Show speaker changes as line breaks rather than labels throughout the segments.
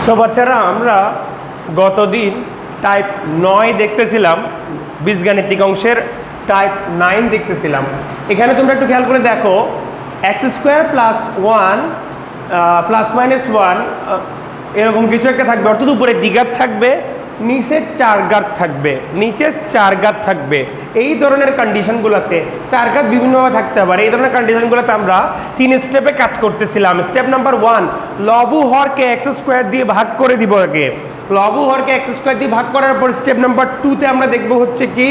So বাচ্চারা, আমরা গতদিন টাইপ 9 দেখতেছিলাম, বীজগাণিতিক অংশের টাইপ 9 দেখতেছিলাম। এখানে তোমরা একটু খেয়াল করে দেখো, x² + 1 ± 1 এরকম কিছু একটা থাকবে, অর্থাৎ উপরে দ্বিঘাত থাকবে, নিচে চার ঘাত থাকবে, নিচে চার ঘাত থাকবে। এই ধরনের কন্ডিশনগুলোতে চার ঘাত বিভিন্নভাবে থাকতে পারে। এই ধরনের কন্ডিশনগুলোতে আমরা 3 স্টেপে কাজ করতেছিলাম। স্টেপ নাম্বার 1, লবু হরকে x² দিয়ে ভাগ করে দিব। আগে লবু হরকে x² দিয়ে ভাগ করার পর স্টেপ নাম্বার 2তে আমরা দেখব হচ্ছে কি,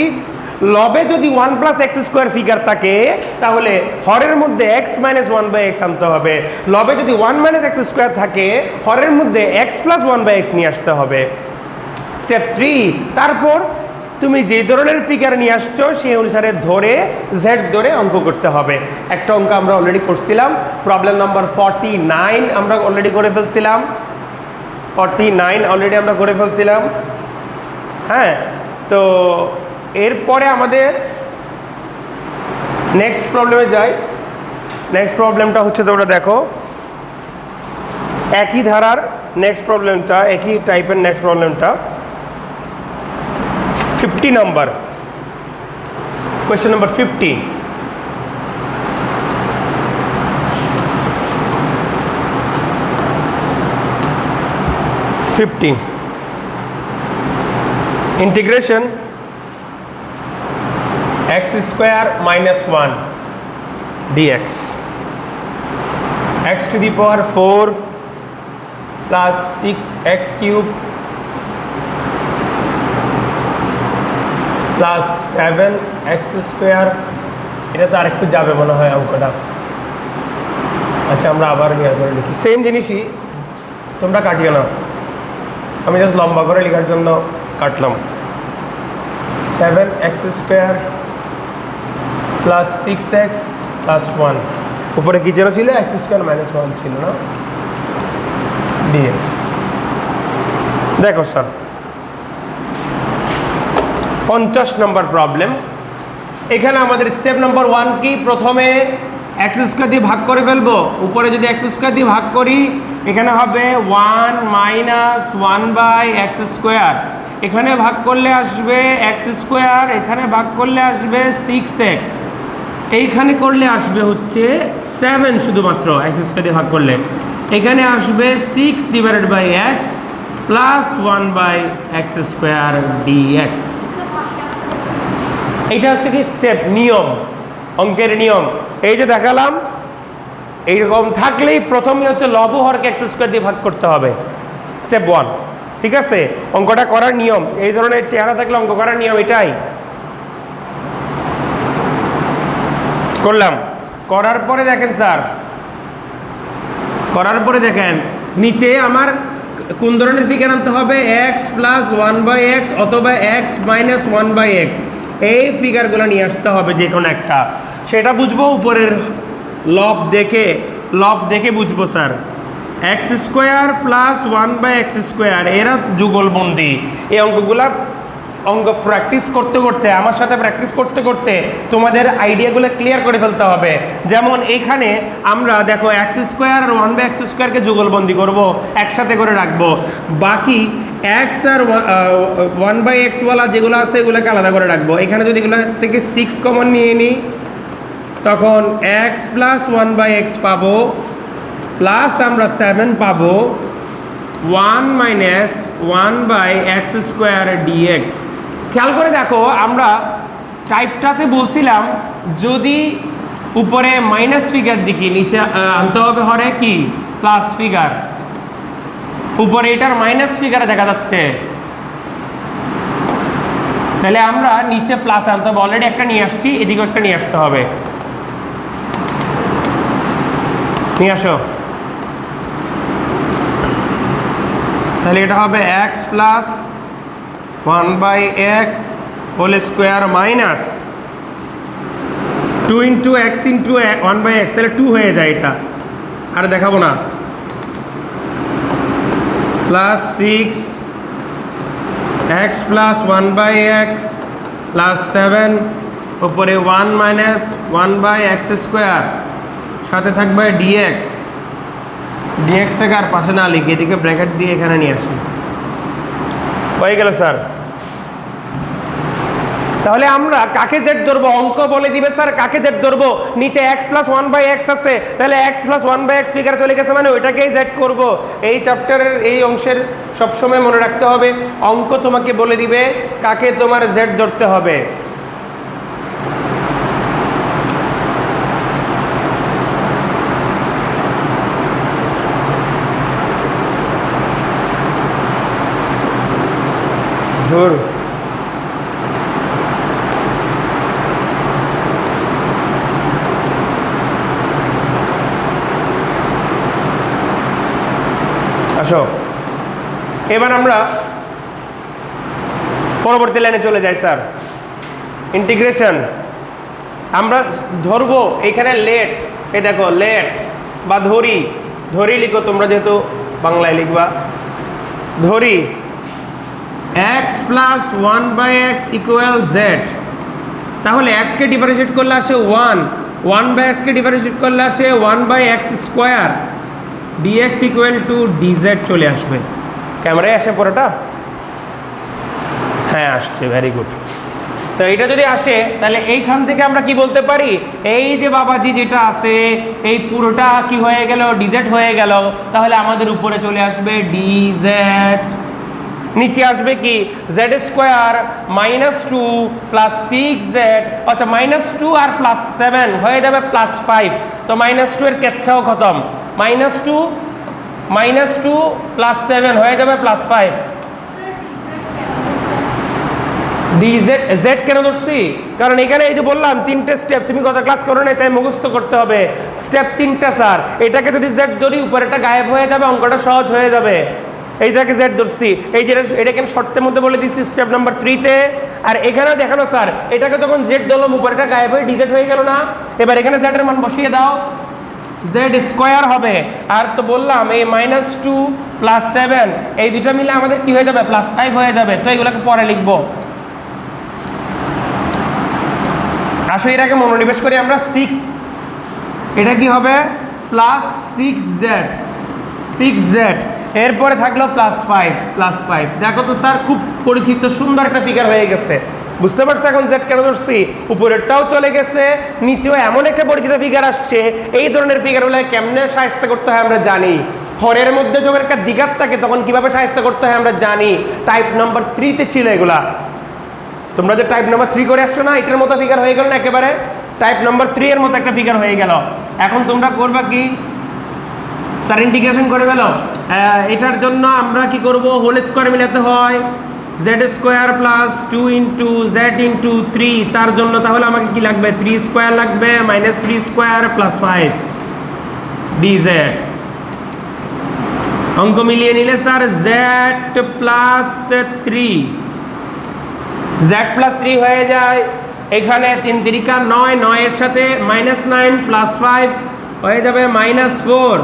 লবে যদি 1 + x² ফিগার থাকে তাহলে হরের মধ্যে x - 1/x আনতে হবে। লবে যদি 1 - x² থাকে হরের মধ্যে x + 1/x নিয়ে আসতে হবে। স্টেপ 3, তারপর তুমি যে ধরনের ফিগার নিয়ে আসছো সেই অনুসারে ধরে জেড ধরে অঙ্ক করতে হবে। একটা অঙ্ক আমরা অলরেডি করছিলাম, প্রবলেম নাম্বার 49 আমরা অলরেডি করে ফেলছিলাম। 49 অলরেডি আমরা করে ফেলছিলাম। হ্যাঁ, তো এরপরে আমাদের নেক্সট প্রবলেমে যাই। নেক্সট প্রবলেমটা হচ্ছে, তোমরা দেখো একই ধারার নেক্সট প্রবলেমটা, একই টাইপের নেক্সট প্রবলেমটা 50 number, question number 50। Integration x² - 1 dx, x⁴ + 6x³ + 7x²। এটা তো আরেকটু যাবে মনে হয় অঙ্কটা। আচ্ছা, আমরা আবার করে লিখি, সেম জিনিসই, তোমরা কাটিও না, আমি জাস্ট লম্বা করে লেখার জন্য কাটলাম। 7x² + 6x + 1, উপরে কি যেন ছিল, x² - 1 ছিল না, dx। দেখো স্যার, 50 নম্বর প্রবলেম। এখানে আমাদের স্টেপ নাম্বার 1 কি, প্রথমে x² দিয়ে ভাগ করে ফেলবো। উপরে যদি x² দিয়ে ভাগ করি এখানে হবে 1 - 1/x²। এখানে ভাগ করলে আসবে x², এখানে ভাগ করলে আসবে 6x, এইখানে করলে আসবে হচ্ছে 7 শুধুমাত্র x² দিয়ে ভাগ করলে। এখানে আসবে 6/x + 1/x² dx। এইটা হচ্ছে কি স্টেপ, নিয়ম, অঙ্কের নিয়ম। এই যে দেখালাম, এইরকম থাকলেই প্রথমে হচ্ছে লবু হরকে x² দিয়ে ভাগ করতে হবে, স্টেপ 1। ঠিক আছে, অঙ্কটা করার নিয়ম, এই ধরনের চেহারা থাকলে অঙ্ক করার নিয়ম এটাই। করলাম, করার পরে দেখেন স্যার, করার পরে দেখেন নিচে আমার কোন ধরনের ফিগার আনতে হবে, x + 1/x অথবা x - 1/x, এই ফিগারগুলো নিয়ে আসতে হবে যে কোনো একটা। সেটা বুঝবো উপরের লব দেখে বুঝবো স্যার। x² + 1/x², এরা যুগলবন্দি। এই অঙ্ক প্র্যাকটিস করতে করতে, আমার সাথে প্র্যাকটিস করতে করতে তোমাদের আইডিয়াগুলো ক্লিয়ার করে ফেলতে হবে। যেমন এখানে আমরা দেখো x² আর 1/x²কে যুগলবন্দি করব, একসাথে করে রাখবো। বাকি x আর 1/x ওয়ালা যেগুলো আছে এগুলোকে আলাদা করে রাখবো। এখানে যদি এগুলো থেকে 6 কমন নিয়ে নিই তখন x + 1/x পাবো, প্লাস আমরা 7 পাবো 1 - 1/x² dx। খেয়াল করে দেখো, আমরা টাইপটাতে বলছিলাম যদি উপরে মাইনাস ফিগার দেখি, নিচে আনতে হবে হরে কি প্লাস ফিগার। উপরে এটার মাইনাস ফিগারে দেখা যাচ্ছে, তাহলে আমরা নিচে প্লাস আনতে হবে। অলরেডি একটা নিয়ে আসছি, এদিকে একটা নিয়ে আসতে হবে। নিয়ে আসো, তাহলে এটা হবে x + 1/x² - 2 × x × 1/x, তাহলে 2 হয়ে যায়। এটা আর দেখাবো না, + 6x + 1/x + 7 উপরে 1 - 1/x², সাথে থাকবে dx। ডিএক্সটাকে আর পাশে না লিখে এদিকে ব্র্যাকেট দিয়ে এখানে নিয়ে আসি, হয়ে গেল স্যার। তাহলে আমরা কাকে জেড ধরবো? অঙ্ক বলে দিবে স্যার কাকে জেড ধরবো, নিচে x প্লাস 1/x আছে, তাহলে x প্লাস 1/x ফিগার চলে গেছে মানে ওইটাকেই জেড করব। এই চ্যাপ্টারের এই অংশের সবসময় মনে রাখতে হবে, অঙ্ক তোমাকে বলে দিবে কাকে তোমার জেড ধরতে হবে। ধর আসো, এবার আমরা পরবর্তী লাইনে চলে যাই স্যার। ইন্টিগ্রেশন আমরা ধরবো এখানে লেট, এই দেখো লেট বা ধরি, ধরি লিখো তোমরা যেহেতু বাংলায় লিখবা, ধরি x plus 1/x equal Z. তাহলে x কে ডিফারেন্সিয়েট করলে আসে 1, 1/x কে ডিফারেন্সিয়েট করলে আসে 1/x square, dx equal to dz চলে আসবে। ক্যামেরায় আসে পুরোটা? হ্যাঁ আসছে, ভেরি গুড। তো এটা যদি আসে তাহলে এইখান থেকে আমরা কি বলতে পারি, এই যে বাবাজি যেটা আছে এই পুরোটা কি হয়ে গেল, dz হয়ে গেল। তাহলে আমাদের উপরে চলে আসবে dz, নিচে আসবে কি জেড স্কোয়ার -2 প্লাস 6z, আচ্ছা -2 আর +7 হয়ে যাবে +5। তো -2 এর কেচ্ছাও খতম, -2 +7 হয়ে যাবে +5। ডিজেড জেড কেন ধরছি? কারণ এখানে এই যে বললাম তিনটে স্টেপ, তুমি কত ক্লাস করো না তাই মুখস্থ করতে হবে। স্টেপ তিনটা স্যার, এটাকে যদি জেড ধরি উপরেটা গায়েব হয়ে যাবে, অঙ্কটা সহজ হয়ে যাবে। এইটাকে জেড ধরছি, এই যে এটাকে শর্তের মধ্যে বলে দিচ্ছি স্টেপ নাম্বার 3 তে। আর এখানে দেখানো স্যার এটাকে তখন জেড ধরলাম, উপরেটা গায়েব হয়ে ডিজেড হয়ে গেল না। এবার এখানে জেড এর মান বসিয়ে দাও, জেড স্কোয়ার হবে। আর তো বললাম এই -2 +7 এই দুটো মিলে আমাদের কি হয়ে যাবে, +5 হয়ে যাবে। তো এগুলোকে পরে লিখবো। আসলে এটাকে মনোনিবেশ করি আমরা 6, এটা কি হবে +6z, এরপরে থাকলো +5। দেখো তো স্যার খুব পরিচিত সুন্দর একটা ফিগার হয়ে গেছে, বুঝতে পারছো এখন জেড কেন ধরছি? উপরেরটাও চলে গেছে, নিচেও এমন একটা পরিচিত ফিগার আসছে। এই ধরনের ফিগারগুলো কেমনে সাহায্য করতে হয় আমরা জানি। হরের মধ্যে যখন একটা দ্বিঘাত থাকে তখন কিভাবে সাহায্য করতে হয় আমরা জানি। টাইপ নাম্বার 3 তে ছিল এগুলা। তোমরা যে টাইপ নাম্বার 3 করে আসছো না, এটার মতো ফিগার হয়ে গেল না, একেবারে টাইপ নাম্বার 3 এর মতো একটা ফিগার হয়ে গেল। এখন তোমরা করবা কি, স্যার ইন্টিগ্রেশন করে ফেলো। এটার জন্য আমরা কি করব, হোল স্কোয়ার মিলাতে হয়, Z square plus 2 into Z into 3। তার জন্য তাহলে আমাকে কি লাগবে, 3 স্কোয়ার লাগবে, -3 স্কোয়ার প্লাস 5 dz। অঙ্ক মিলিয়ে নিলে sir Z plus 3, Z plus 3 হয়ে যায়। এখানে 3 3 9, 9 এর সাথে -9 প্লাস 5 হয়ে যাবে -4।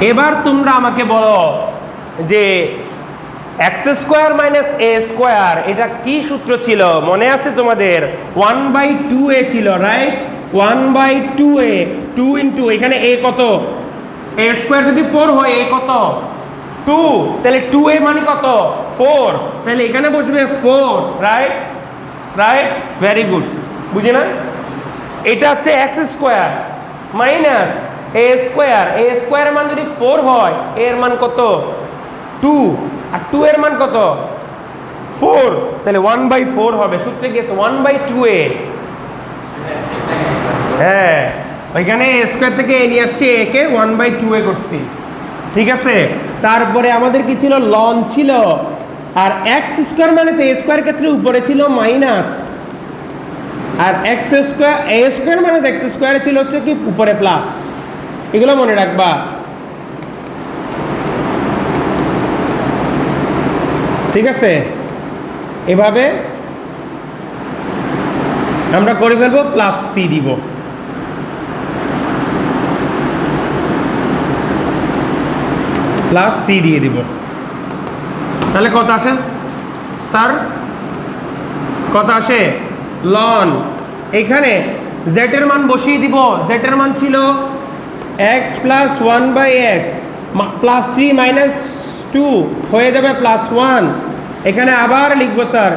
এবার তোমরা আমাকে বলো যে x square minus a square এটা কি সূত্র ছিল, মনে আছে তোমাদের? 1/2a ছিল, রাইট? 1/2a, 2 ইন্টু এখানে a কত, a স্কোয়ার যদি 4 হয় a কত 2, তাহলে 2a মানে কত 4, তাহলে এখানে বসবে 4, রাইট? ভেরি গুড, বুঝি না? এটা হচ্ছে x square minus a square, a স্কোয়ারের মান যদি 4 হয় এর মান কত 2, আর 2 এর মান কত 4, তাহলে 1/4 হবে। সূত্রে গিয়েছে 1/2a। হ্যাঁ, ওইখানে a স্কোয়ার থেকে a নিয়ে আসছি, a কে 1/2a করছি, ঠিক আছে? তারপরে আমাদের কি ছিল, লন ছিল। আর x square minus a square ক্ষেত্রে উপরে ছিল মাইনাস, আর x square a square minus x square ছিল হচ্ছে কি উপরে প্লাস। এগুলো মনে রাখবা, ঠিক আছে? এভাবে আমরা করে ফেলবো, প্লাস সি দিব। প্লাস সি দিয়ে দিব, তাহলে কত আসে স্যার, কত আসে লন। এখানে জেড এর মান বসিয়ে দিব, জেড এর মান ছিল x plus 1/x plus 3 minus 2 হয়ে যাবে প্লাস 1। এখানে আবার লিখবো স্যার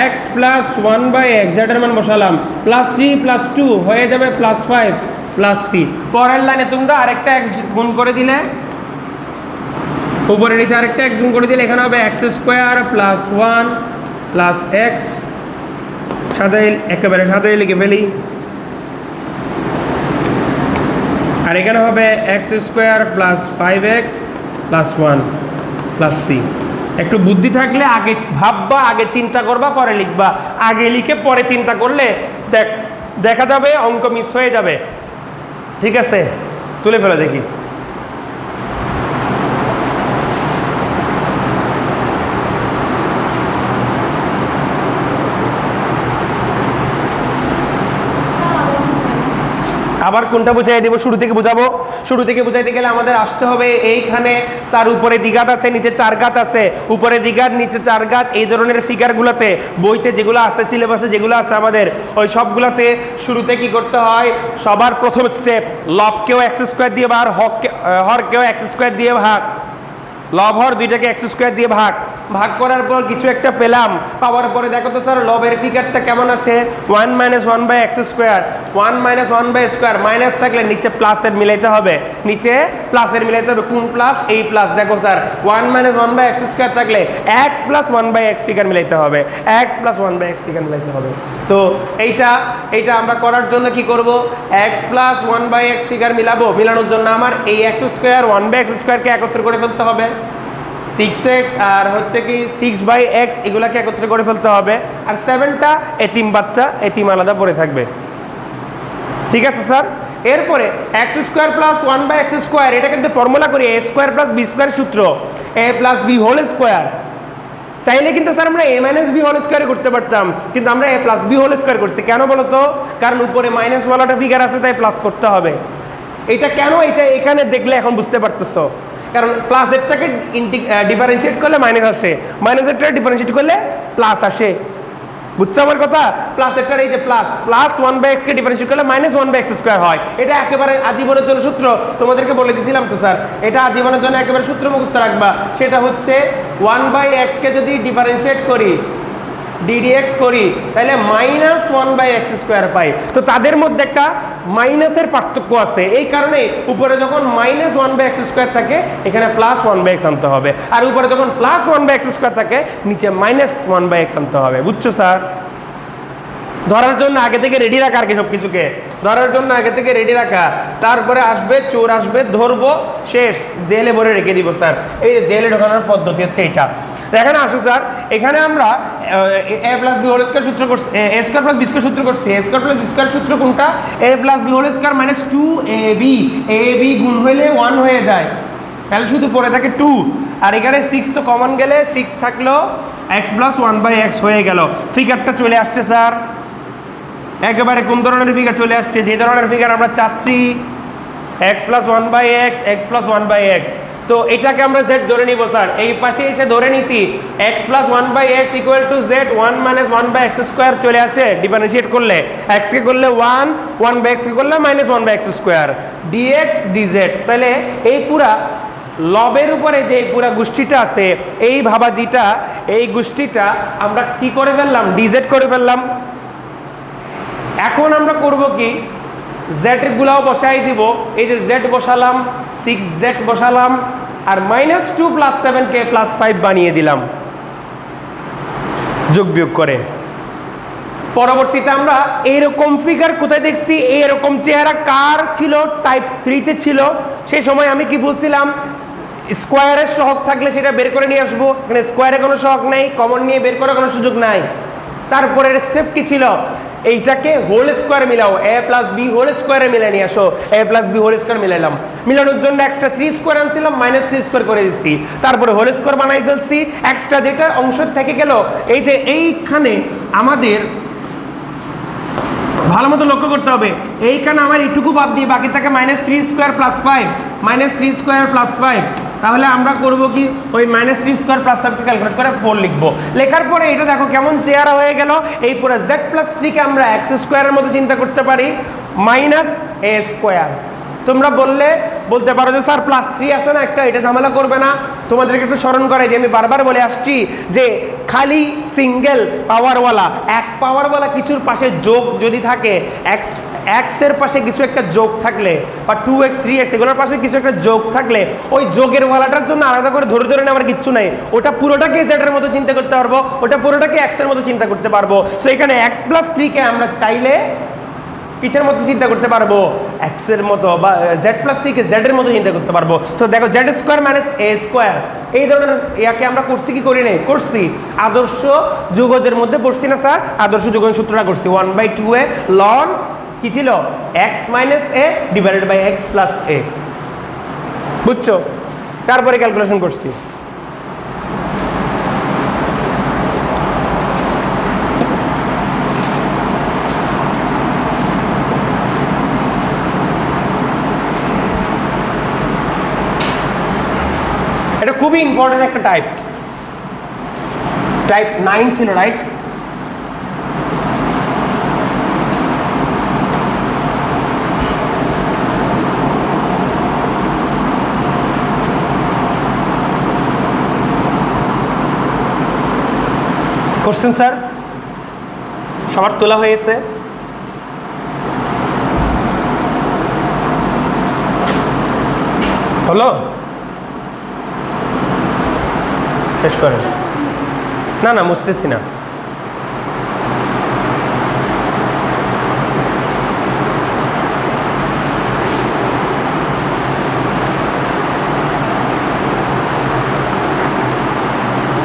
এক্স প্লাস 1/x যেটার মান বসালাম প্লাস 3 প্লাস 2 হয়ে যাবে প্লাস 5 প্লাস সি। পরের লাইনে তোমরা আরেকটা এক্স গুণ করে দিলে, উপরে নিচে আরেকটা এক্স গুণ করে দিলে এখানে হবে x square plus 1 plus x, একেবারে সাজাই লিখে ফেলি। আর এখানে হবে x square plus 5x plus 1 plus C. একটু বুদ্ধি থাকলে আগে ভাববা, আগে চিন্তা করবা, পরে লিখবা। আগে লিখে পরে চিন্তা করলে দেখা যাবে অঙ্ক মিস হয়ে যাবে। ঠিক আছে, তুলে ফেলো দেখি। আবার কোনটা বুঝাই দিব? শুরু থেকে বুঝাবো। শুরু থেকে বুঝাইতে গেলে আমাদের আসতে হবে এইখানে তার উপরে দ্বিঘাত আছে, নিচে চার ঘাত আছে, উপরে দ্বিঘাত নিচে চার ঘাত, এই ধরনের ফিগারগুলোতে বইতে যেগুলো আছে, সিলেবাসে যেগুলো আছে আমাদের ওই সবগুলোতে শুরুতে কি করতে হয়? সবার প্রথম স্টেপ লবকেও এক্স স্কোয়ার দিয়ে ভাগ, হরকেও এক্স স্কোয়ার দিয়ে ভাগ, লব হর দুইটাকে এক্স স্কোয়ার দিয়ে ভাগ করার পর কিছু একটা পেলাম, পাওয়ার পরে দেখো তো স্যার লবের ফিগারটা কেমন আসে? 1 - 1/x square, 1 - 1/x square, minus থাকলে নিচে প্লাসের মিলাইতে হবে, নিচে প্লাসের মিলাইতে হবে। কোন প্লাস? এই প্লাস। দেখো স্যার 1 - 1/x স্কোয়ার থাকলে x + 1/x ফিগার মিলাইতে হবে, x + 1/x ফিগার মিলাইতে হবে। তো এইটা আমরা করার জন্য কি করব? x + 1/x figure মিলাবো। মিলানোর জন্য আমার এই x স্কোয়ার 1/x স্কোয়ারকে একত্র করে ফেলতে হবে, 6x আর হচ্ছে কি 6/x এগুলাকে একত্র করে ফেলতে হবে। আর 7টা এতিম বাচ্চা, এতিম আলাদা পড়ে থাকবে। ঠিক আছে স্যার? এরপরে x square plus 1/x square, এটা কিন্তু ফর্মুলা করি a square plus b square সূত্র, a plus b whole square. চাইলে কিন্তু স্যার আমরা a minus b whole square করতে পারতাম, কিন্তু আমরা a plus b whole square করছি। কেন বলো তো? কারণ উপরে মাইনাস ওয়ালাটা ফিগার আছে, তাই প্লাস করতে হবে। এটা কেন? এটা এখানে দেখলে এখন বুঝতে পারতেছো। কারণ প্লাস এরটাকে ডিফারেন্সিয়েট করলে মাইনাস আসে, মাইনাস এরটা ডিফারেন্সিয়েট করলে প্লাস আসে। বুঝছো আমার কথা? প্লাস এরটার এই যে প্লাস 1/x কে ডিফারেন্সিয়েট করলে -1/x স্কোয়ার হয়। এটা একেবারে আজীবনের জন্য সূত্র, তোমাদেরকে বলে দিয়েছিলাম তো স্যার, এটা আজীবনের জন্য একেবারে সূত্র মুখস্থ রাখবা। সেটা হচ্ছে 1/x কে যদি ডিফারেন্সিয়েট করি, ddx করি, তাহলে -1/x স্কোয়ার পাই। তো তাদের মধ্যে একটা মাইনাসের পার্থক্য আছে, এই কারণে উপরে যখন -1/x স্কোয়ার থাকে এখানে +1/x আনতে হবে, আর উপরে যখন +1/x স্কোয়ার থাকে নিচে -1/x আনতে হবে। বুঝছো স্যার? ধরার জন্য আগে থেকে রেডি রাখা, আর কি সব কিছুকে ধরার জন্য আগে থেকে রেডি রাখা। তারপরে আসবে চোর, আসবে ধরবো, শেষ জেলে ভরে রেখে দিব স্যার। এই জেলে ঢোকানোর পদ্ধতি হচ্ছে এইটা। এখানে আসো স্যার, এখানে আমরা a + b হোল স্কয়ার সূত্র করছি, a স্কয়ার + b স্কয়ার সূত্র করছি। a স্কয়ার + b স্কয়ার সূত্র কোনটা? a + b whole square - 2ab, ab গুণ হইলে 1 হয়ে যায়, তাহলে শুধু পড়ে থাকে 2। আর এখানে 6 তো কমন গেলে 6 থাকলো, x + 1/x হয়ে গেল। ফিগারটা চলে আসছে স্যার, একেবারে কোন ধরনের ফিগার চলে আসছে? যে ধরনের ফিগার আমরা চাচ্ছি, x + 1/x, x + 1/x। তো এটাকে আমরা z ধরে নিব স্যার, এই পাশে এসে ধরে নিছি x + 1/x = z, 1 - 1/x square চলে আসে ডিফারেন্সিয়েট করলে, x কে করলে 1, 1/x কে করলে -1/x স্কোয়ার, dx dz। তাহলে এই পুরা লবের উপরে যে পুরা গোষ্ঠীটা আছে, এই ভাবাজিটা, এই গোষ্ঠীটা আমরা কি করে ফেললাম? dz করে ফেললাম। এখন আমরা করব কি? z গুলাও বসাই দিব। এই যে z বসালাম, 6z বসালাম, আর -2 + 7 কে +5 বানিয়ে দিলাম যোগ বিয়োগ করে। পরবর্তীতে আমরা এইরকম ফিগার কোথায় দেখছি? এইরকম চেহারা কার ছিল? টাইপ 3 তে ছিল। সেই সময় আমি কি বলছিলাম? স্কোয়ারের সহগ থাকলে সেটা বের করে নিয়ে আসবো। এখানে স্কোয়ারে কোনো সহগ নেই, কমন নিয়ে বের করার কোনো সুযোগ নাই। তারপরের স্টেপ কি ছিল? এইটাকে হোল স্কোয়ার মিলাও, a + b হোল স্কোয়ারে মিলে নিয়ে আসো, a + b হোল স্কোয়ার মিলাইলাম। মিলানোর জন্য এক্সট্রা 3 স্কোয়ার আনছিলাম, -3 স্কোয়ার করে দিচ্ছি, তারপরে হোল স্কোয়ার বানাই ফেলছি। এক্সট্রা যেটা অংশ থেকে গেল, এই যে এইখানে আমাদের ভালো মতো লক্ষ্য করতে হবে, এইখানে আমার এইটুকু বাদ দিয়ে বাকি থাকে -3 স্কোয়ার + 5, -3 স্কোয়ার + 5। তাহলে আমরা করব কি? ওই -3 স্কোয়ার + 5 কে ক্যালকুলেট করে 4 লিখবো। লেখার পরে এটা দেখো কেমন চেহারা হয়ে গেল। এই পুরো z + 3 কে আমরা x স্কোয়ারের মতো চিন্তা করতে পারি, -a স্কোয়ার। তোমরা বলতে পারো যে স্যার +3 আছে না একটা, এটা ঝামেলা করবে না। তোমাদেরকে একটু স্মরণ করাই দিই, আমি বারবার বলে আসছি যে খালি সিঙ্গেল পাওয়ারওয়ালা, এক পাওয়ারওয়ালা কিছুর পাশে যোগ যদি থাকে, এক্স এর পাশে কিছু একটা যোগ থাকলে বা 2x 3x এগুলোর পাশে কিছু একটা যোগ থাকলে ওই যোগের ওয়ালাটার জন্য আলাদা করে ধরে ধরে নেওয়ার কিচ্ছু নাই। ওটা পুরোটাকে z এর মতো চিন্তা করতে পারবো, ওটা পুরোটাকে x এর মতো চিন্তা করতে পারবো। সো এখানে x+3 কে আমরা চাইলে কিসের মতো চিন্তা করতে পারবো, x এর মতো, বা z+3 কে z এর মতো চিন্তা করতে পারবো। সো দেখো z² - a স্কয়ার, এই ধরনের ইয়াকে আমরা করছি কি করি নাই? করছি। আদর্শ যুগজের মধ্যে পড়ছি না স্যার? আদর্শ যুগজ সূত্রটা করছি 1/2a ln কি ছিল, x - a divided by x + a। বুঝছো? তারপরে ক্যালকুলেশন করছি। এটা খুবই ইম্পর্টেন্ট একটা টাইপ 9 ছিল, রাইট? কোশ্চেন স্যার সবার তোলা হয়েছে? হলো? শেষ করেন। না না, মুছতেছি না।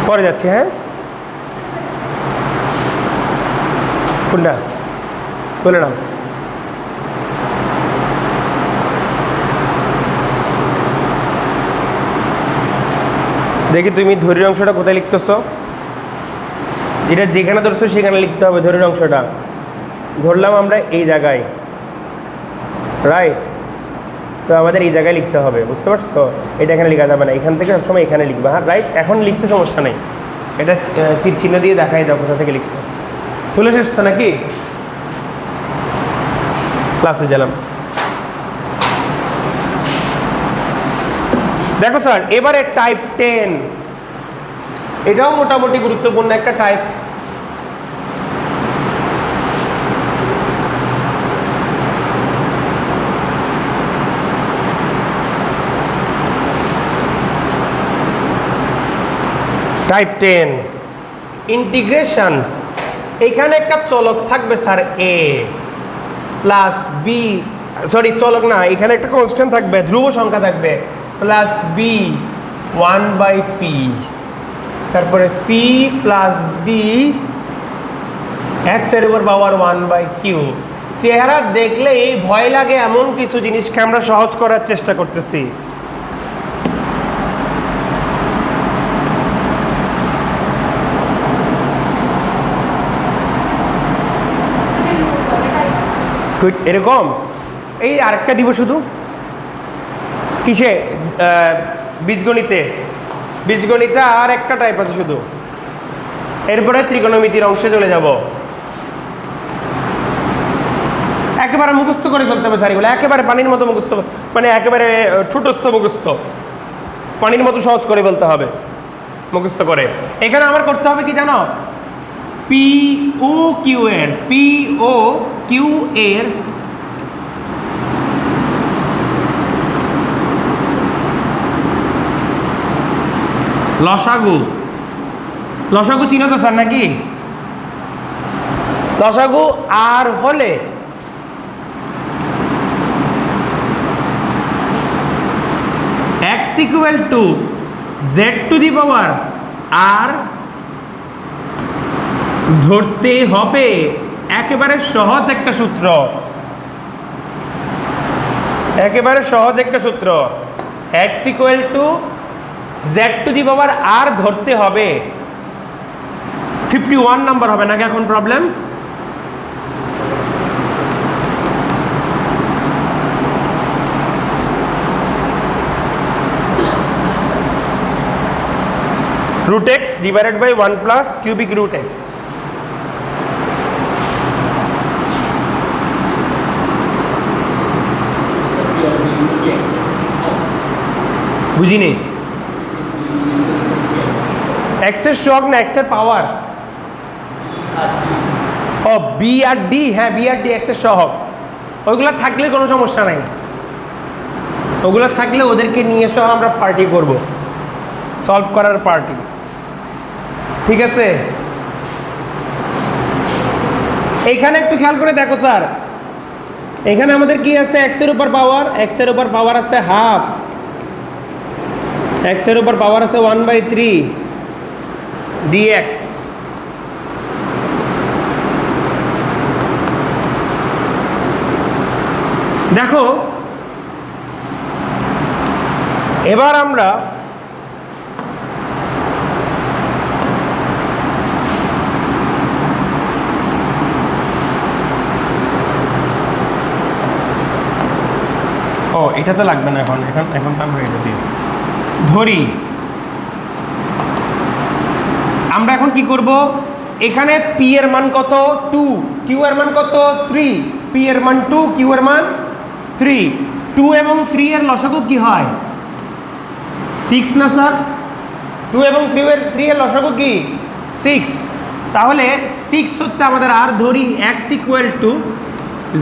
পরে যাচ্ছি। হ্যাঁ, কোনটা বলে নাও। দেখি তুমি ধরির অংশটা কোথায় লিখতেছো? এটা যেখানে ধরছো সেখানে লিখতে হবে ধরির অংশটা। ধরলাম আমরা এই জায়গায়, রাইট? তো আমাদের এই জায়গায় লিখতে হবে, বুঝতে পারছো? এটা এখানে লেখা যাবে না, এখান থেকে সবসময় এখানে লিখবে। হ্যাঁ, রাইট? এখন লিখছে, সমস্যা নেই। এটা তীর চিহ্ন দিয়ে দেখাই দাও কোথা থেকে লিখছে। তুলে শেষ তো নাকি? ক্লাসে গেলাম। দেখো স্যার, এবারে টাইপ 10, এটাও মোটামুটি গুরুত্বপূর্ণ একটা টাইপ। Type 10 integration. এখানে একটা চলক থাকবে sir a plus b, sorry চলক না, এখানে একটা কনস্ট্যান্ট থাকবে, ধ্রুব সংখ্যা থাকবে, প্লাস b 1/p, তারপরে c প্লাস d x এর উপর পাওয়ার 1/q। চেহারা দেখলেই ভয় লাগে এমন কিছু জিনিসকে আমরা সহজ করার চেষ্টা করতেছি। এরকম এই আরেকটা দিব শুধু কিসে, বীজগণিতে। বীজগণিতে আর একটা টাইপ আছে শুধু। এরপরে ত্রিকোণমিতির অংশে চলে যাব। একেবারে মুখস্থ করে ফেলতে হবে স্যার এগুলো, একেবারে পানির মতো মুখস্থ, মানে একেবারে ঠুটস্থ মুখস্থ, পানির মতো সহজ করে ফেলতে হবে মুখস্থ করে। এখানে আমার করতে হবে কি জানো, POQ এর লসাগু। লসাগু চিনো তো স্যার নাকি? লসাগু আর হলে x ইকুয়াল টু z⁴ আর ধরতে হবে। একেবারে সহজ একটা সূত্র, একেবারে সহজ একটা সূত্র। x ইকুয়াল টু z⁴ আর ধরতে হবে। 51 নাম্বার হবে নাকি এখন problem? √x divided by 1 plus cubic root x। বুঝিনি, এক্সের সহগ না এক্সের পাওয়ার? ও বি আর ডি, হ্যাঁ বি আর ডি এক্সের সহগ। ওইগুলো থাকলে কোনো সমস্যা নাই, ওগুলো থাকলে ওদেরকে নিয়ে সহ আমরা পার্টি করব, সলভ করার পার্টি। ঠিক আছে, এইখানে একটু খেয়াল করে দেখো স্যার, এখানে আমাদের কি আছে? এক্সের উপর পাওয়ার, এক্সের উপর পাওয়ার আছে হাফ, এক্সের উপর পাওয়ার আছে 1/3 dx। দেখো এবার আমরা এটা তো লাগবে না এখন, এখন তো আমরা এটা দিই ধরি। আমরা এখন কি করব? এখানে পি এর মান কত? 2, কিউ এর মান কত? 3, পি এর মান 2, কিউ এর মান 3। 2 এবং 3 এর লসাগু কি হয়? 6 না স্যার? 2 এবং 3 এর লসাগু কি? 6। তাহলে 6 হচ্ছে আমাদের, আর ধরি x ইকুয়াল টু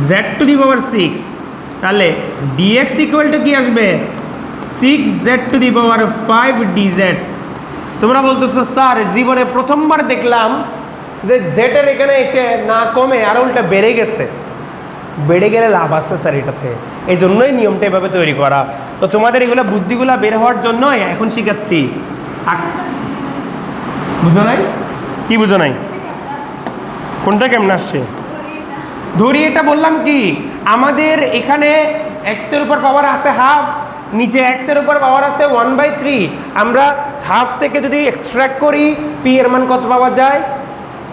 z⁶। তাহলে dx ইকুয়াল টু কি আসবে? 6z⁵ dz। তোমরা বলতেছো স্যার জীবনে প্রথমবার দেখলাম যে জেটের এখানে এসে না কমে আর উল্টা বেড়ে গেছে। বেড়ে গেলে লাভ আছে স্যার এটাতে, এই জন্যই নিয়মটা এভাবে তৈরি করা। তো তোমাদের এগুলো বুদ্ধিগুলা বের হওয়ার জন্যই এখন শিখাচ্ছি। বুঝো নাই? কি বুঝো নাই? কোনটা কেমন আসছে? ধরি এটা বললাম কি, আমাদের এখানে এক্সের উপর পাওয়ার আছে হাফ, নিচে এক্সের উপর পাওয়ার আছে 1/3। আমরা হাফ থেকে যদি এক্সট্রাক্ট করি পি এর মান কত পাওয়া যায়?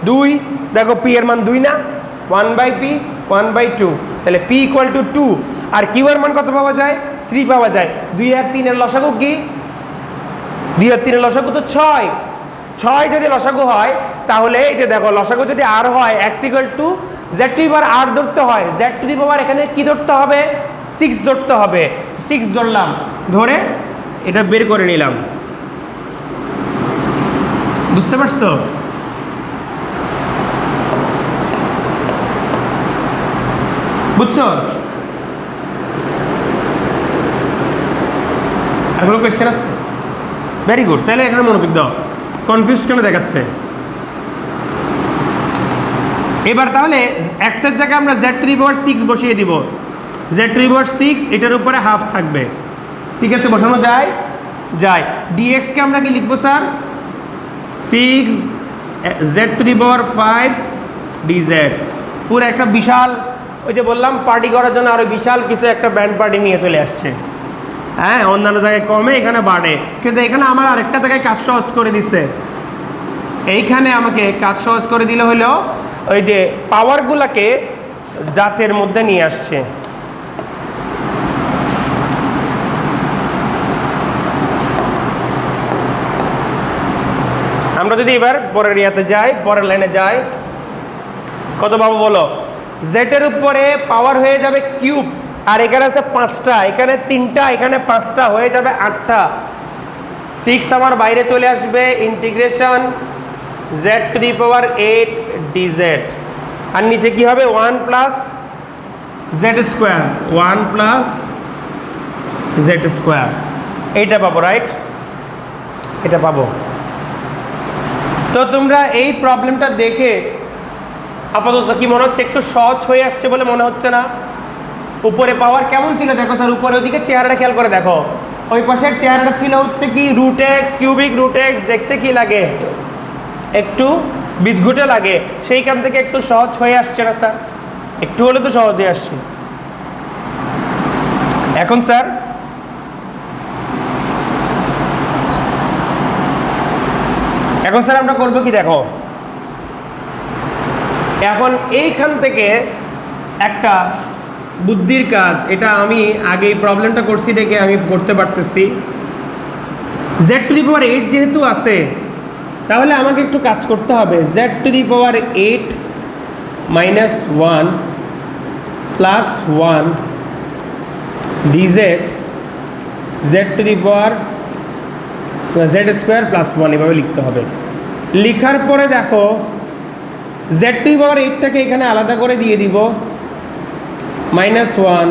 2। দেখো পি এর মান 2 না, 1/p 1/2, তাহলে পি ইকুয়াল টু 2। আর কিউ এর মান কত পাওয়া যায়? 3 পাওয়া যায়। 2 আর 3 এর লসাগু কি? 2 আর 3 এর লসাগু তো 6। 6 যদি লসাগু হয় তাহলে এই যে দেখো লসাগু যদি আর হয় x ইকুয়াল টু z⁴ ধরতে হয়, z⁴ এখানে কি ধরতে হবে? 6 ধরতে হবে। 6 ধরলাম, ধরে এটা বের করে নিলাম। বুঝতে পারছো? বুঝছো? আর কোনো কোয়েশ্চেন আছে? ভেরি গুড, তাহলে এখানে মনোযোগ দাও। কনফিউজ কেন দেখাচ্ছে? এবার তাহলে x এর জায়গায় আমরা z⁴ বসিয়ে দিব। z⁴ এটার উপরে হাফ থাকবে। ঠিক আছে, বসানো যায়? যায়। dx কে আমরা কি লিখবো স্যার? 6z⁵ dz। পুরো একটা বিশাল, ওই যে বললাম পার্টি করার জন্য আরো বিশাল কিছু একটা ব্যান্ড পার্টি নিয়ে চলে আসছে। হ্যাঁ, অন্যান্য জায়গায় কমে, এখানে বাড়ে, কিন্তু এখানে আমার আরেকটা জায়গায় কাজ সহজ করে দিচ্ছে। এইখানে আমাকে কাজ সহজ করে দিলে হলো ওই যে পাওয়ারগুলাকে জাতের মধ্যে নিয়ে আসছে। আমরা যদি এবার পরের ইয়াতে যাই, পরের লাইনে যাই, কত পাবো বলো? জেটের উপরে পাওয়ার হয়ে যাবে কিউব, আর এখানে আছে 5টা, এখানে 3টা, এখানে 5টা, হয়ে যাবে 8টা। 6 আমার বাইরে চলে আসবে, ইন্টিগ্রেশন z⁴ dz। আর নিচে কি হবে? 1 প্লাস z², 1 প্লাস z²। এইটা পাবো, রাইট? এটা পাবো। তো তোমরা এই প্রবলেমটা দেখে আপাতত কি মনে হচ্ছে? একটু সহজ হয়ে আসছে বলে মনে হচ্ছে না? উপরে পাওয়ার কেমন ছিল দেখো স্যার, উপরে ওদিকে চেহারাটা খেয়াল করে দেখো। ওই পাশের চেহারাটা ছিল হচ্ছে কি √x, কিউবিক √x, দেখতে কি লাগে? একটু বিদঘুটে লাগে। সেইখান থেকে একটু সহজ হয়ে আসছে না স্যার? একটু হলে তো সহজে আসছে। এখন স্যার আমরা করবো কি দেখো, এখন এইখান থেকে একটা বুদ্ধির কাজ, এটা আমি আগে এই প্রবলেমটা করছি দেখে আমি করতে পারতেছি। z⁴ যেহেতু আছে তাহলে আমাকে একটু কাজ করতে হবে। z⁴ -1 + 1 dz Z to the power Z square plus one এভাবে লিখতে হবে। লিখার পরে দেখো জেড টু দি পাওয়ার 8টাকে এখানে আলাদা করে দিয়ে দিব, -1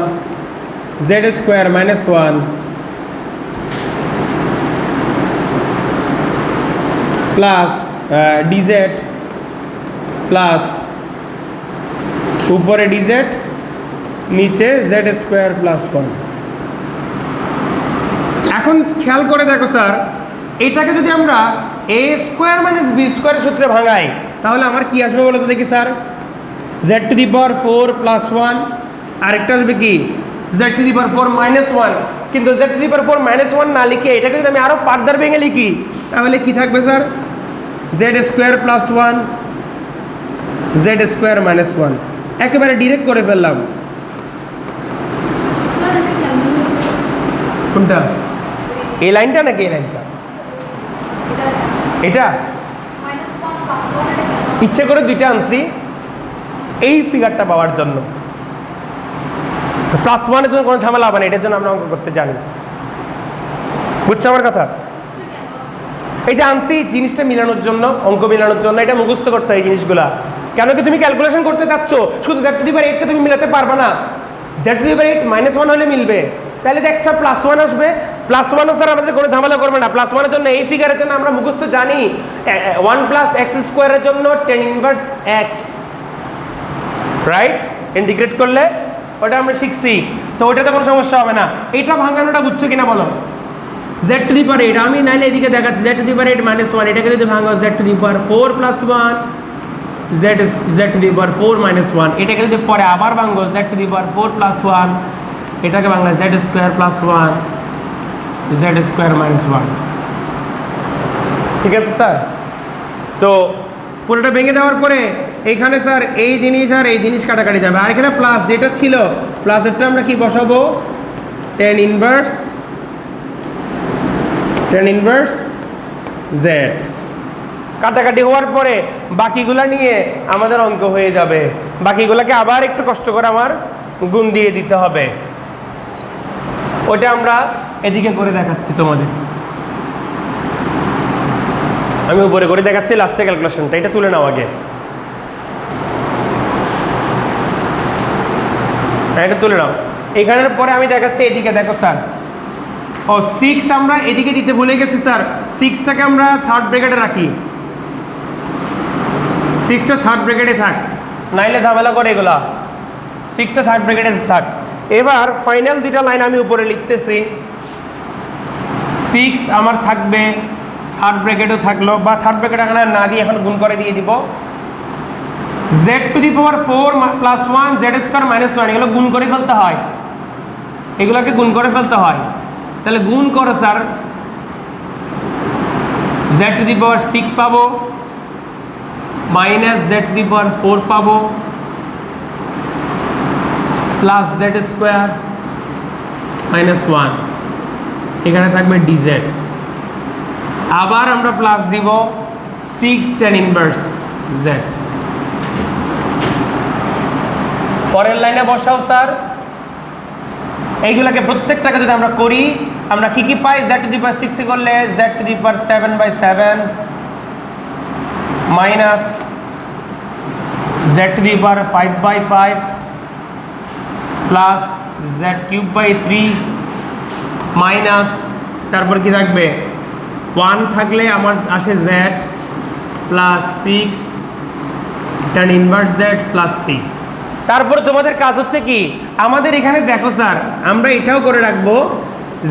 Z square -1 plus DZ plus উপরে ডিজেড নিচে জেড স্কোয়ার প্লাস 1। এখন খেয়াল করে দেখো স্যার, এটাকে যদি আমরা এ স্কোয়ার মাইনাস বি স্কোয়ারের সূত্রে ভাঙাই তাহলে আমার কি আসবে বলো তো দেখি sir? Z to the power 4 plus 1, আরেকটা আসবে কি জেড টু দি পাওয়ার 4 -1। কিন্তু জেড টু দি পাওয়ার 4 -1 না লিখে এটাকে যদি আমি আরো ফার্দার ভেঙে লিখি তাহলে কি থাকবে sir? Z square plus 1 Z square -1। একেবারে ডিরেক্ট করে ফেললাম। কোনটা? এই লাইনটা নাকি এই লাইনটা? এটা ইচ্ছে করে দুইটা আনছি এই ফিগারটা পাওয়ার জন্য। প্লাস ওয়ানের জন্য কোনো ঝামেলা হবে না, এটার জন্য আমরা অঙ্ক করতে জানি। বুঝছো আমার কথা? এই যে আনছি জিনিসটা মিলানোর জন্য, অঙ্ক মিলানোর জন্য, এটা মুখস্থ করতে হয় এই জিনিসগুলা। কেন কি তুমি ক্যালকুলেশন করতে চাচ্ছ, শুধু জেড টু দি পাওয়ার 8কে তুমি মিলাতে পারবে না। জেড টু দি পাওয়ার 8 -1 হলে মিলবে, তাহলে যে এক্সট্রা প্লাস 1 আসবে। প্লাস 1 স্যার আমাদের কোনো ঝামেলা করবে না। প্লাস 1 এর জন্য এই ফিগারের জন্য আমরা মুখস্থ জানি 1 প্লাস এক্স স্কোয়ারের জন্য tan inverse x, right? Integrate করলে ওটা আমরা শিখছি, তো ওটাতে কোনো সমস্যা হবে না। এটা ভাঙানোটা বুঝছো কিনা বলো? জেড টু দি পাওয়ার 8 আমি নাইলে এদিকে দেখাচ্ছি, জেড টু দি পাওয়ার 8 -1, এটাকে যদি ভাঙো Z to the power 4 plus 1 Z to the power 4 -1, এটাকে যদি পরে আবার ভাঙো Z to the power 4 plus 1, এটাকে বাংলা Z square plus 1 Z square -1। ঠিক আছে স্যার? তো পুরোটা ভেঙে দেওয়ার পরে এইখানে স্যার এই জিনিস আর এই জিনিস কাটাকাটি যাবে, আর এখানে প্লাস যেটা ছিল প্লাসেরটা আমরা কি বসাবো? tan inverse Z. কাটাকাটি হওয়ার পরে বাকিগুলা নিয়ে আমাদের অঙ্ক হয়ে যাবে। বাকিগুলাকে আবার একটু কষ্ট করে আমার গুণ দিয়ে দিতে হবে। ওটা আমরা এদিকে করে দেখাচ্ছি তোমাদের, আমি উপরে করে দেখাচ্ছি লাস্টে ক্যালকুলেশনটা। এটা তুলে নাও আগে, এটা তুলে নাও। এখানের পরে আমি দেখাচ্ছি এদিকে। দেখো স্যার, ও 6 আমরা এদিকে দিতে ভুলে গেছি স্যার। 6টাকে আমরা থার্ড ব্র্যাকেটে রাখি, 6টা থার্ড ব্র্যাকেটে থাক, নাইলে ঝামেলা করে এগুলা। 6টা থার্ড ব্র্যাকেটে থাক। এবার ফাইনাল দুইটা লাইন আমি উপরে লিখতেছি। 6 আমার থাকবে থার্ড ব্র্যাকেটও থাকলো, বা থার্ড ব্র্যাকেট এখানে না দিয়ে এখন গুণ করে দিয়ে দিব। Z to the power 4 plus 1 Z square -1, এগুলো গুণ করে ফেলতে হয়, এগুলোকে গুণ করে ফেলতে হয়। তাহলে গুণ করো sir, Z to the power 6 পাবো minus Z to the power 4 পাবো প্লাস জেড স্কোয়ার -1, এখানে থাকবে ডিজেড। আবার আমরা প্লাস দিব 6 tan ইনভার্স জেড। পরের লাইনে বসাও স্যার। এইগুলাকে প্রত্যেকটাকে যদি আমরা করি আমরা কি কি পাই? জেড টু দি পাওয়ার 6 করলে Z to the power 7/7 minus Z to the power 5/5 plus Z cube by 3 minus, তারপর কি থাকবে 1 থাকলে আমার আসে Z plus 6 tan inverse Z plus 3। তারপরে তোমাদের কাজ হচ্ছে কি, আমাদের এখানে দেখো স্যার আমরা এটাও করে রাখবো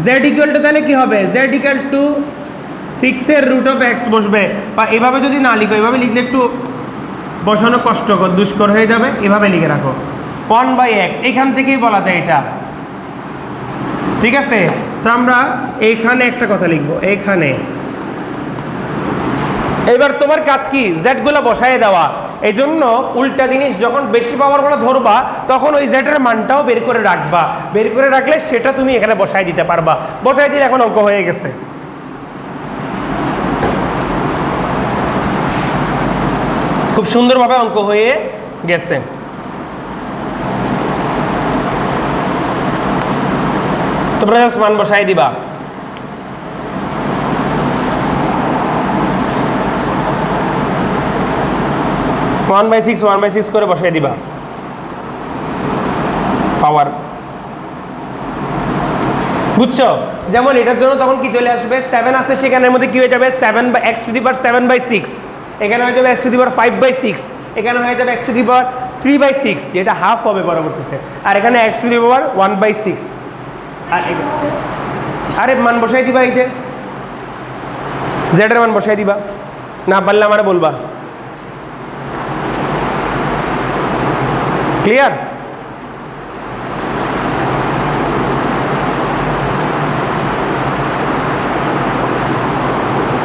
জেড ইকুয়াল টু, তাহলে কি হবে? জেড ইকুয়াল টু 6 এর রুট অফ এক্স বসবে, বা এভাবে যদি না লিখো, এভাবে লিখলে একটু বসানো কষ্টকর দুষ্কর হয়ে যাবে, এভাবে লিখে রাখো 1/x। এখান থেকেই বলা যায় এটা, ঠিক আছে? তো আমরা এইখানে একটা কথা লিখবো এইখানে। এবার তোমার কাজ কি? জেড গুলো বসায় দেওয়া। এই জন্য উল্টা জিনিস, যখন বেশি পাওয়ারগুলো ধরবা তখন ওই জেড এর মানটাও বের করে রাখবা, বের করে রাখলে সেটা তুমি এখানে বসায় দিতে পারবা। বসায় দিলে এখন অঙ্ক হয়ে গেছে। খুব সুন্দরভাবে অঙ্ক হয়ে গেছে। তোমরা জাস্ট মান বসাই দিবা। 1/6 করে বসাই দিবা পাওয়ার, বুঝছো? যেমন এটার জন্য তখন কি চলে আসবে, 7 আছে সেখানের মধ্যে কি হয়ে যাবে 7/x⁶, এখানে হয়ে যাবে x⁵, এখানে হয়ে যাবে x⁵, যেটা হাফ হবে পরবর্তীতে, আর এখানে x⁴ আর আরে মান বসাই দিবা, এই যে জেড এর মান বসাই দিবা, না পারলে আমারে বলবা। ক্লিয়ার?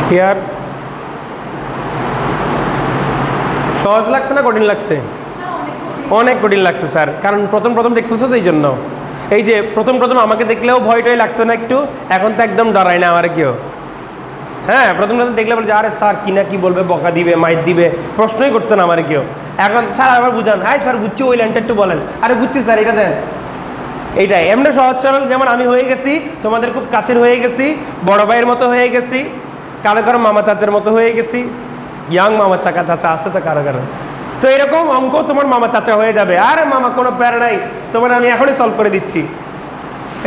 ক্লিয়ার? সহজ লাগছে না কঠিন লাগছে? অনেক কঠিন লাগছে স্যার, কারণ প্রথম দেখতেছো তো, এই জন্য। এই যে প্রথম আমাকে দেখলেও ভয়টাই লাগতো না একটু, এখন তো একদম ডরায় না আমার কেউ। হ্যাঁ, প্রথম দেখলে বলছে আরে স্যার কি না কি বলবে, বকা দিবে, মাইট দিবে, প্রশ্নই করতো না আমার কেউ। এখন স্যার আবার বুঝান, হ্যাঁ স্যার বুঝছি, ওই লাইনটা একটু বলেন, আরে বুঝছি স্যার এটা দেন, এইটাই। এমনি সহজ সরল, যেমন আমি হয়ে গেছি, তোমাদের খুব কাছের হয়ে গেছি, বড় ভাইয়ের মতো হয়ে গেছি, কারো কারো মামা চাচার মতো হয়ে গেছি, ইয়াং মামা চাচা আছে তো কারো কারো। তো এরকম অঙ্ক তোমার মামা চাচা হয়ে যাবে, আরে মামা কোনো প্যারা নাই, তোমার আমি এখনই সলভ করে দিচ্ছি,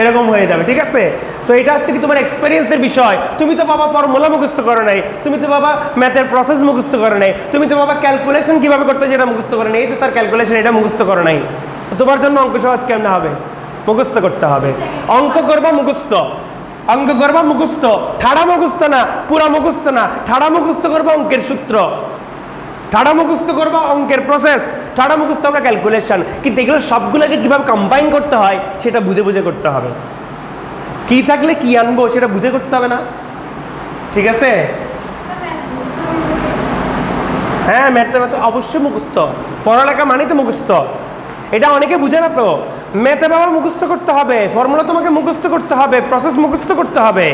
এরকম হয়ে যাবে, ঠিক আছে? সো এটা হচ্ছে কি তোমার এক্সপেরিয়েন্সের বিষয়। তুমি তো বাবা ফর্মুলা মুখস্থ করো নাই, তুমি তো বাবা ম্যাথের প্রসেস মুখস্থ করো নাই, তুমি তো বাবা ক্যালকুলেশন কিভাবে করতে সেটা মুখস্থ করো নাই, এই যে স্যার ক্যালকুলেশন এটা মুখস্থ করো নাই, তোমার জন্য অঙ্ক সহজ কেমন হবে? মুখস্থ করতে হবে। অঙ্ক করবা মুখস্থ, অঙ্ক করবা মুখস্থ, ঠাড়া মুখস্থ না, পুরা মুখস্থ না, ঠাড়া মুখস্থ করবা অঙ্কের সূত্র, ঠাড়া মুখস্থ করবা অঙ্কের প্রসেস, ঠাড়া মুখস্থ আমরা ক্যালকুলেশন, কিন্তু এগুলো সবগুলোকে কিভাবে কম্বাইন করতে হয় সেটা বুঝে বুঝে করতে হবে। কি থাকলে কি আনবো সেটা বুঝে করতে হবে না, ঠিক আছে? হ্যাঁ, ম্যাথে অবশ্যই মুখস্থ, পড়ালেখা মানে তো মুখস্থ, এটা অনেকে বুঝে না তো। ম্যাথে বাবা মুখস্থ করতে হবে, ফর্মুলা তোমাকে মুখস্থ করতে হবে, প্রসেস মুখস্থ করতে হবে,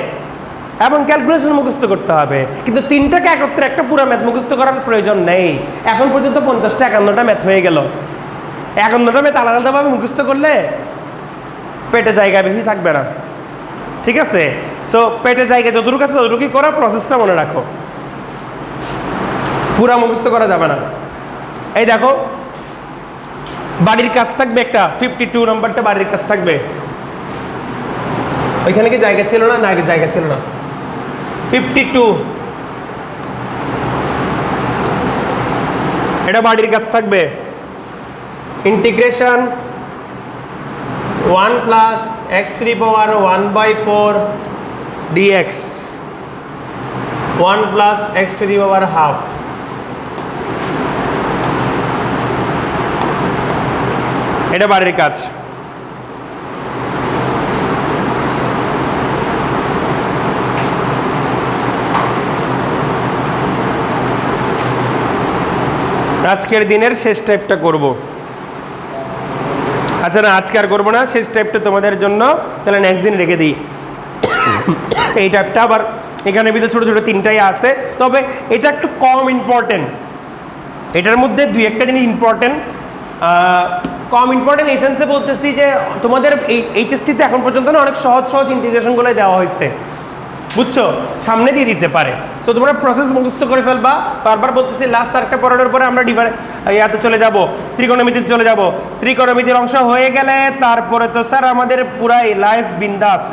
এবং ক্যালকুলেশন মুখস্থ করতে হবে, কিন্তু তিনটাকে একত্রে একটা পুরো ম্যাথ মুখস্থ করার প্রয়োজন নেই। এখন পর্যন্ত 50টা 51টা ম্যাথ হয়ে গেল, 51টা ম্যাথ আলাদা আলাদাভাবে মুখস্থ করলে পেটে জায়গা বেশি থাকবে না, ঠিক আছে? সো পেটে জায়গা যতটুকু আছে ততটুকুই করা, প্রসেসটা মনে রাখো, পুরা মুখস্থ করা যাবে না। এই দেখো বাড়ির কাজ থাকবে একটা, 52 নম্বরটা বাড়ির কাজ থাকবে, ওইখানে কি জায়গা ছিল না? না, জায়গা ছিল না। 52 এটা বাড়ির কাজ থাকবে, ইন্টিগ্রেশন 1 + x⁴ dx 1 + x⁴, এটা বাড়ির কাজ। আজকের দিনের শেষ টাইপটা করব, আচ্ছা না আজকে আর করবো না, শেষ টাইপটা তোমাদের জন্য তাহলে নেক্সট দিন রেখে দিই। এই টাইপটা আবার এখানে ভিতরে ছোটো ছোটো তিনটাই আছে, তবে এটা একটু কম ইম্পর্টেন্ট, এটার মধ্যে 2-1টা জিনিস ইম্পর্টেন্ট, কম ইম্পর্টেন্ট এই সেন্সে বলতেছি যে তোমাদের এই এইচএসসিতে এখন পর্যন্ত না অনেক সহজ সহজ ইন্টিগ্রেশনগুলো দেওয়া হয়েছে, বুঝছো, সামনে দিয়ে দিতে পারে। সো তোমরা প্রসেস মুখস্থ করে ফেলবা, বারবার বলতেছি লাস্ট আরেকটা পড়ানোর পরে আমরা ইয়াতে চলে যাব, ত্রিকোণমিতিতে চলে যাব। ত্রিকোণমিতির অংশ হয়ে গেলে তারপরে তো স্যার আমাদের পুরাই লাইফ বিন্দাস,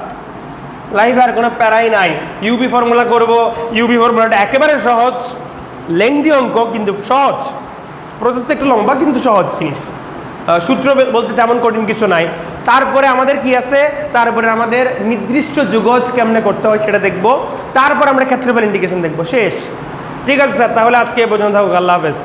লাইফ আর কোনো প্যারাই নাই। ইউবি ফর্মুলা করব, ইউবি ফর্মুলাটা একেবারে সহজ, লেংদি অঙ্ক কিন্তু সহজ, প্রসেসটা একটু লম্বা কিন্তু সহজ জিনিস, সূত্র বলতে তেমন কঠিন কিছু নাই। তারপরে আমাদের কি আছে, তারপরে আমাদের নির্দিষ্ট যুগজ কেমনে করতে হয় সেটা দেখব, তারপর আমরা ক্ষেত্রফল ইন্টিগ্রেশন দেখব, শেষ। ঠিক আছে স্যার, তাহলে আজকে এ পর্যন্ত থাকুক, আল্লাহ হাফেজ।